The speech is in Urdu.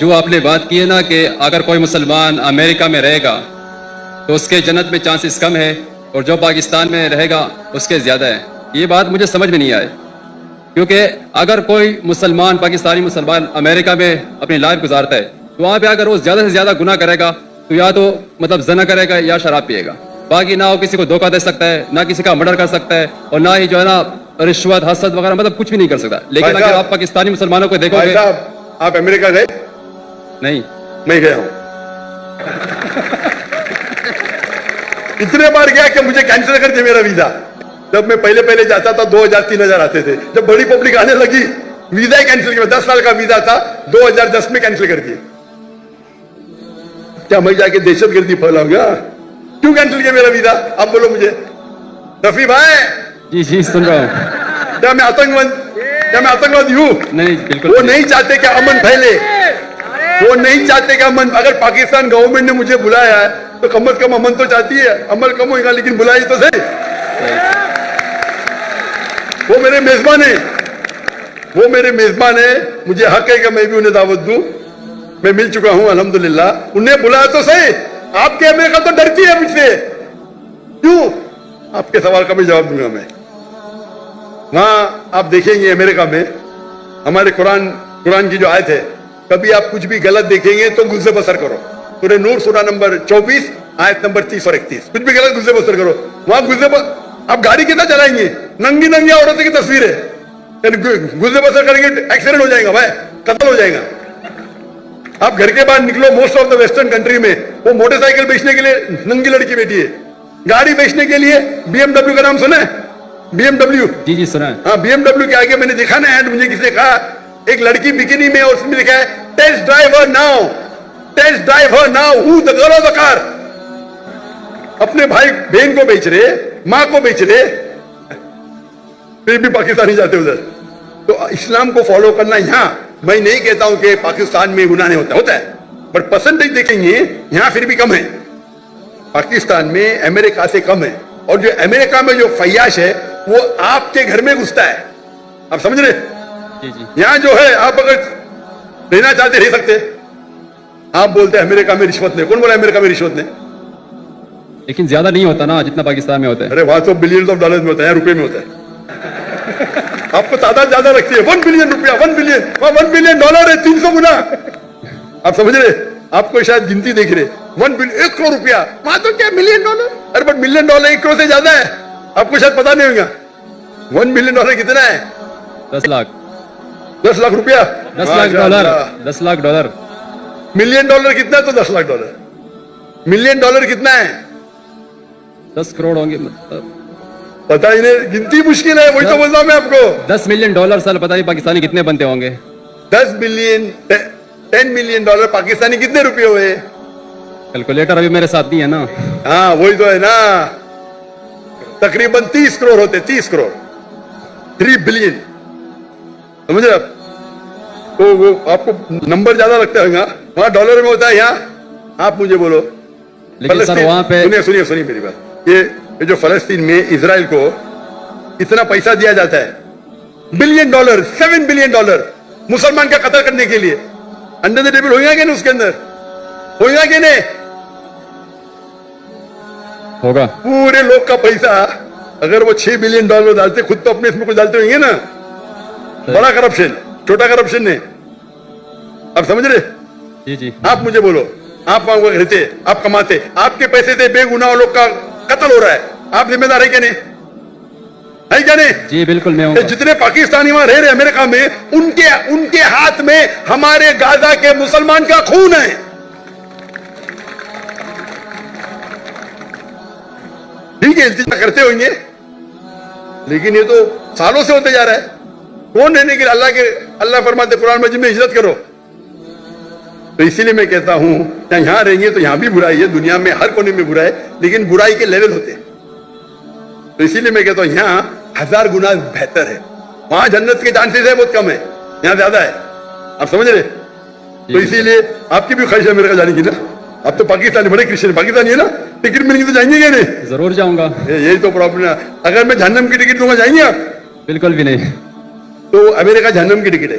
جو آپ نے بات کی ہے نا کہ اگر کوئی مسلمان امریکہ میں رہے گا تو اس کے جنت میں چانسز کم ہے اور جو پاکستان میں رہے گا اس کے زیادہ ہے، یہ بات مجھے سمجھ میں نہیں آئی، کیونکہ اگر کوئی مسلمان پاکستانی مسلمان امریکہ میں اپنی لائف گزارتا ہے تو وہاں پہ اگر وہ زیادہ سے زیادہ گناہ کرے گا تو یا تو مطلب زنا کرے گا یا شراب پیے گا، باقی نہ وہ کسی کو دھوکہ دے سکتا ہے، نہ کسی کا مرڈر کر سکتا ہے، اور نہ ہی جو ہے نا رشوت حسد وغیرہ مطلب کچھ بھی نہیں کر سکتا۔ لیکن اگر آپ پاکستانی مسلمانوں کو دیکھو گے، آپ امریکہ گئے؟ نہیں، میں گیا ہوں، اتنے بار گیا کہ مجھے کینسل کر دیا میرا ویزا۔ جب میں پہلے جاتا تھا 2000-3000 آتے تھے، جب بڑی پبلک آنے لگی ویزا ہی کینسل کیا، 10 سال کا ویزا تھا 2010 میں کینسل کر دیا۔ کیا میں جا کے دہشت گردی پھیلاؤں گا؟ کیوں کینسل کیا میرا ویزا؟ آپ بولو مجھے۔ رفیع بھائی جی سن رہا ہوں۔ کیا میں آتنکوادی ہوں؟ نہیں بالکل، وہ نہیں چاہتے کہ امن پھیلے، وہ نہیں چاہتے کہ امن، اگر پاکستان گورنمنٹ نے مجھے بلایا ہے تو کم از کم امن تو چاہتی ہے، عمل کم ہوگا لیکن بلائی تو صحیح۔ وہ میرے میزبان ہیں، مجھے حق ہے کہ میں بھی انہیں دعوت دوں، میں مل چکا ہوں الحمدللہ، انہیں بلایا تو صحیح۔ آپ کے امریکہ تو ڈرتی ہے مجھ سے، کیوں؟ آپ کے سوال کا بھی جواب دوں گا میں۔ وہاں آپ دیکھیں گے امریکہ میں ہمارے قرآن کی جو آیت ہے، کبھی آپ کچھ بھی غلط دیکھیں گے تو گزر بسر کرو۔ سورہ نور سورہ نمبر 24 آیت نمبر 30 اور 31، کچھ بھی غلط گزر بسر کرو۔ وہاں آپ گاڑی کتنا چلائیں گے؟ ننگی عورتوں کی تصویر ہے، گزر بسر کریں گے ایکسیڈنٹ ہو جائے گا بھائی، قتل ہو جائے گا۔ آپ گھر کے باہر نکلو، most of the western country میں وہ موٹر سائیکل بیچنے کے لیے ننگی لڑکی بیٹھی ہے، گاڑی بیچنے کے لیے BMW کا نام سنا ہے؟ BMW جی سنا ہے۔ ہاں، BMW کے آگے میں نے دیکھا نا ایڈ، مجھے کسی نے کہا ایک لڑکی بکینی میں، اور اس میں لکھا ہے test drive her now, who the girl of the car. اپنے بھائی بہن کو بیچ رہے، ماں کو بیچ رہے، پھر بھی پاکستانی جاتے ادھر۔ تو اسلام کو فالو کرنا، یہاں میں نہیں کہتا ہوں کہ پاکستان میں گناہ نہیں ہوتا ہے، بٹ پرسنٹیج دیکھیں گے یہاں پھر بھی کم ہے، پاکستان میں امریکہ سے کم ہے۔ اور جو امریکہ میں جو فیاش ہے وہ آپ کے گھر میں گھستا ہے، آپ سمجھ رہے؟ یہاں جو ہے آپ اگر رہنا چاہتے رہ سکتے، آپ بولتے ہیں امریکہ میں رشوت نہیں، کون بولا امریکہ میں رشوت نہیں؟ لیکن زیادہ نہیں ہوتا نا جتنا پاکستان میں ہوتا ہے۔ ارے وہاں تو بلینز آف ڈالرز میں ہوتا ہے، روپے میں ہوتا ہے۔ آپ کو تعداد زیادہ رکھتی ہے، 1 بلین روپیہ، 1 بلین، وہاں 1 بلین ڈالر ہے 300 گنا، آپ سمجھ رہے؟ آپ کو شاید گنتی دیکھ رہے، 1 بلین 1 کروڑ روپیہ، وہاں تو کیا million dollar, array but million dollar 1 crore سے زیادہ ہے، آپ کو شاید پتا نہیں ہوگا 1 بلین ڈالر کتنا ہے؟ 10 لاکھ 10 لاکھ روپیہ، 10 lakh dollar 10 lakh dollar. Million dollar کتنا ہے؟ تو 10 لاکھ ڈالر، ملین ڈالر کتنا ہے؟ 10 کروڑ ہوں گے، پتا ہی نہیں، گنتی مشکل ہے، وہی تو بولتا ہوں میں آپ کو۔ 10 ملین ڈالر سال پتہ نہیں پاکستانی کتنے بنتے ہوں گے؟ 10 ملین 10 ملین ڈالر پاکستانی کتنے روپے ہوئے؟ کیلکولیٹر ابھی میرے ساتھ نہیں ہے نا۔ ہاں وہی تو ہے نا، تقریباً 30 کروڑ ہوتے، 30 کروڑ، 3 بلین، سمجھ رہے آپ؟ تو وہ آپ کو نمبر زیادہ لگتا ہے، وہاں ڈالر میں ہوتا ہے، یہاں آپ مجھے بولو۔ لیکن سر وہاں پہ سنیے میری بات، یہ جو فلسطین میں اسرائیل کو اتنا پیسہ دیا جاتا ہے، بلین ڈالر، 7 بلین ڈالر مسلمان کا قتل کرنے کے لیے، انڈر دی ٹیبل ہوگا کہ نہیں؟ اس کے اندر ہوگا کہ نہیں؟ ہوگا۔ پورے لوگ کا پیسہ اگر وہ 6 بلین ڈالر ڈالتے، خود تو اپنے اس میں کچھ ڈالتے ہوئیں گے نا، بڑا کرپشن، چھوٹا کرپشن نہیں، آپ سمجھ رہے؟ جی آپ مجھے بولو، آپ وہاں رہتے، آپ کماتے، آپ کے پیسے سے بے گناہ لوگ کا قتل ہو رہا ہے، آپ ذمہ دار ہے کہ نہیں؟ ہے کیا نہیں؟ جی بالکل میں ہوں۔ جتنے پاکستانی وہاں رہ رہے امریکہ میں، ان کے ہاتھ میں ہمارے غزہ کے مسلمان کا خون ہے۔ ٹھیک ہے، التجا کرتے ہوئیں گے، لیکن یہ تو سالوں سے ہوتے جا رہا ہے۔ کون رہنے کے لیے اللہ فرماتے قرآن مجید میں ہجرت کرو، تو اسی لیے میں کہتا ہوں یہاں رہیں گے تو یہاں بھی برائی ہے، دنیا میں ہر کونے میں برائی ہے، لیکن برائی کے لیول ہوتے ہیں، تو اسی لیے میں کہتا ہوں یہاں 1000 گنا بہتر ہے، وہاں جنت کے چانسز ہے بہت کم ہے، یہاں زیادہ ہے، آپ سمجھ رہے؟ تو اسی لیے آپ کی بھی خواہش ہے میرے جانے کی نا، آپ تو پاکستانی بڑے کرسچن پاکستانی ہے نا، ٹکٹ ملیں گی تو جائیں گے کہ نہیں؟ ضرور جاؤں گا۔ یہی تو پرابلم ہے، اگر میں جہنم کی ٹکٹ دوں گا جائیں گے آپ؟ بالکل بھی نہیں۔ تو امریکہ جہنم کی ٹکٹ ہے،